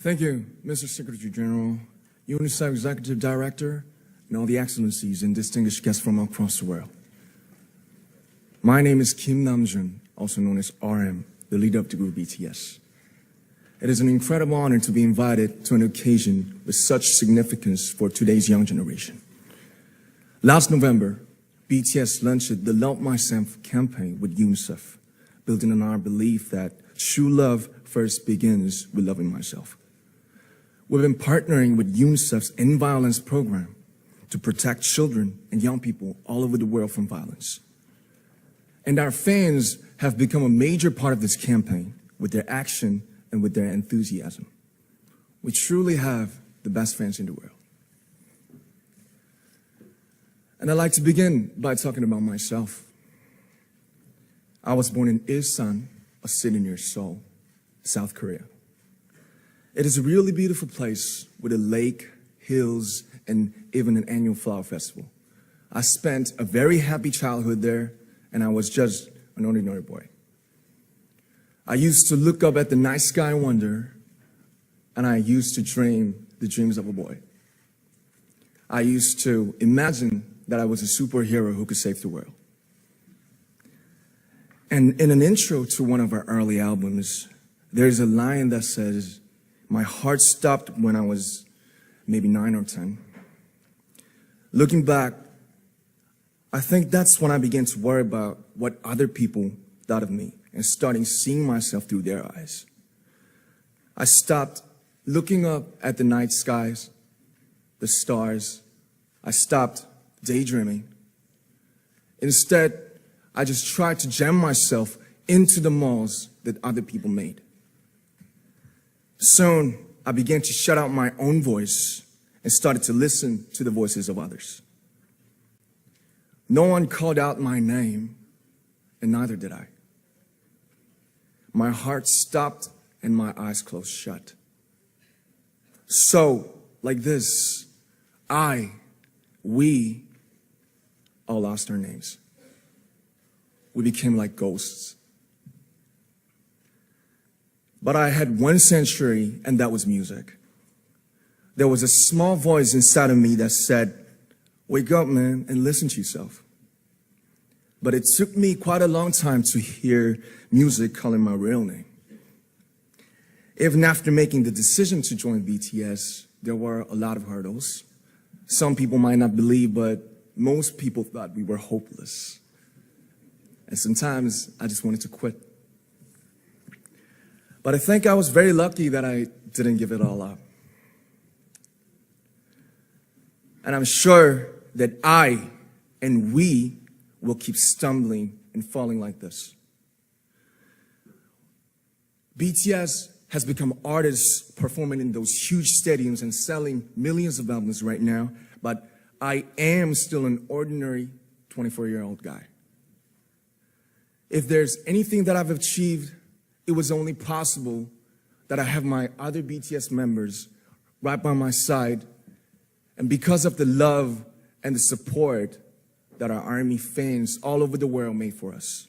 Thank you, Mr. Secretary General, UNICEF Executive Director, and all the excellencies and distinguished guests from across the world. My name is Kim Namjoon, also known as RM, the leader of the group BTS. It is an incredible honor to be invited to an occasion with such significance for today's young generation. Last November, BTS launched the Love Myself campaign with UNICEF, building on our belief that true love first begins with loving myself. We've been partnering with UNICEF's End Violence program to protect children and young people all over the world from violence. And our fans have become a major part of this campaign with their action and with their enthusiasm. We truly have the best fans in the world. And I'd like to begin by talking about myself. I was born in Ilsan, a city near Seoul, South Korea. It is a really beautiful place with a lake, hills, and even an annual flower festival. I spent a very happy childhood there, and I was just an ordinary boy. I used to look up at the night sky and wonder, and I used to dream the dreams of a boy. I used to imagine that I was a superhero who could save the world. And in an intro to one of our early albums, there's a line that says, "My heart stopped when I was maybe 9 or 10. Looking back, I think that's when I began to worry about what other people thought of me and starting seeing myself through their eyes. I stopped looking up at the night skies, the stars. I stopped daydreaming. Instead, I just tried to jam myself into the malls that other people made. Soon, I began to shut out my own voice and started to listen to the voices of others. No one called out my name, and neither did I. My heart stopped and my eyes closed shut. So, like this, we all lost our names. We became like ghosts. But I had one sanctuary, and that was music. There was a small voice inside of me that said, "Wake up, man, and listen to yourself." But it took me quite a long time to hear music calling my real name. Even after making the decision to join BTS, there were a lot of hurdles. Some people might not believe, but most people thought we were hopeless. And sometimes I just wanted to quit. But I think I was very lucky that I didn't give it all up. And I'm sure that I and we will keep stumbling and falling like this. BTS has become artists performing in those huge stadiums and selling millions of albums right now, but I am still an ordinary 24-year-old guy. If there's anything that I've achieved, it was only possible that I have my other BTS members right by my side, and because of the love and the support that our ARMY fans all over the world made for us.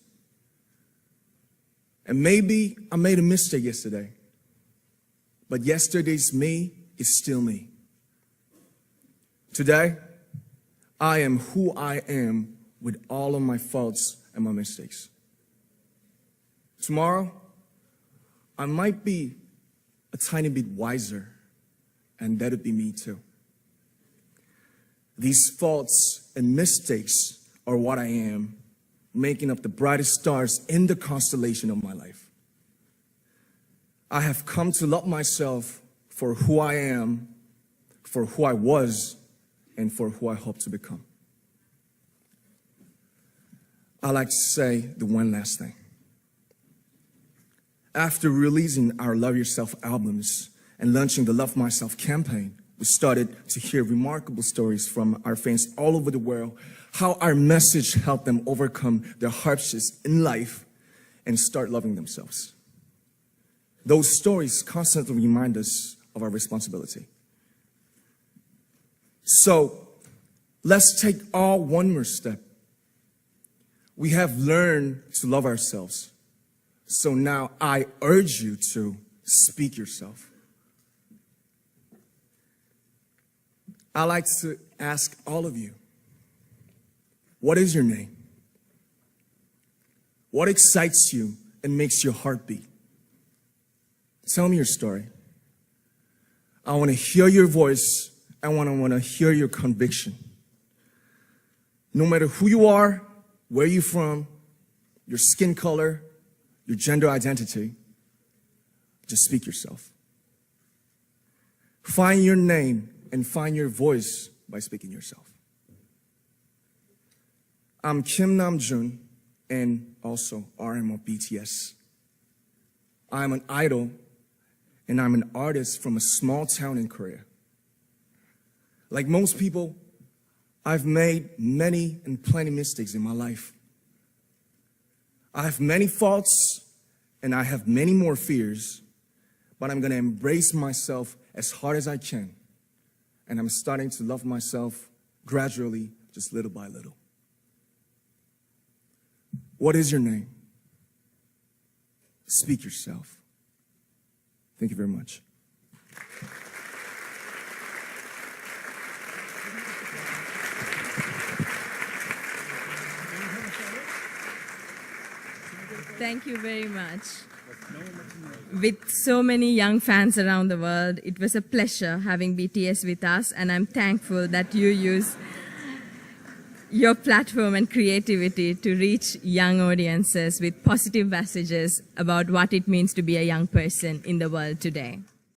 And maybe I made a mistake yesterday, but yesterday's me is still me. Today, I am who I am with all of my faults and my mistakes. Tomorrow, I might be a tiny bit wiser, and that'd be me too. These faults and mistakes are what I am, making up the brightest stars in the constellation of my life. I have come to love myself for who I am, for who I was, and for who I hope to become. I like to say the one last thing. After releasing our Love Yourself albums and launching the Love Myself campaign, we started to hear remarkable stories from our fans all over the world, how our message helped them overcome their hardships in life and start loving themselves. Those stories constantly remind us of our responsibility. So let's take all one more step. We have learned to love ourselves. So now I urge you to speak yourself. I like to ask all of you, what is your name? What excites you and makes your heart beat? Tell me your story. I want to hear your voice. I want to hear your conviction. No matter who you are, where you're from, your skin color, your gender identity, just speak yourself. Find your name and find your voice by speaking yourself. I'm Kim Namjoon and also RM of BTS. I'm an idol and I'm an artist from a small town in Korea. Like most people, I've made many and plenty mistakes in my life. I have many faults and I have many more fears, but I'm gonna embrace myself as hard as I can. And I'm starting to love myself gradually, just little by little. What is your name? Speak yourself. Thank you very much. Thank you very much. With so many young fans around the world, it was a pleasure having BTS with us, and I'm thankful that you use your platform and creativity to reach young audiences with positive messages about what it means to be a young person in the world today.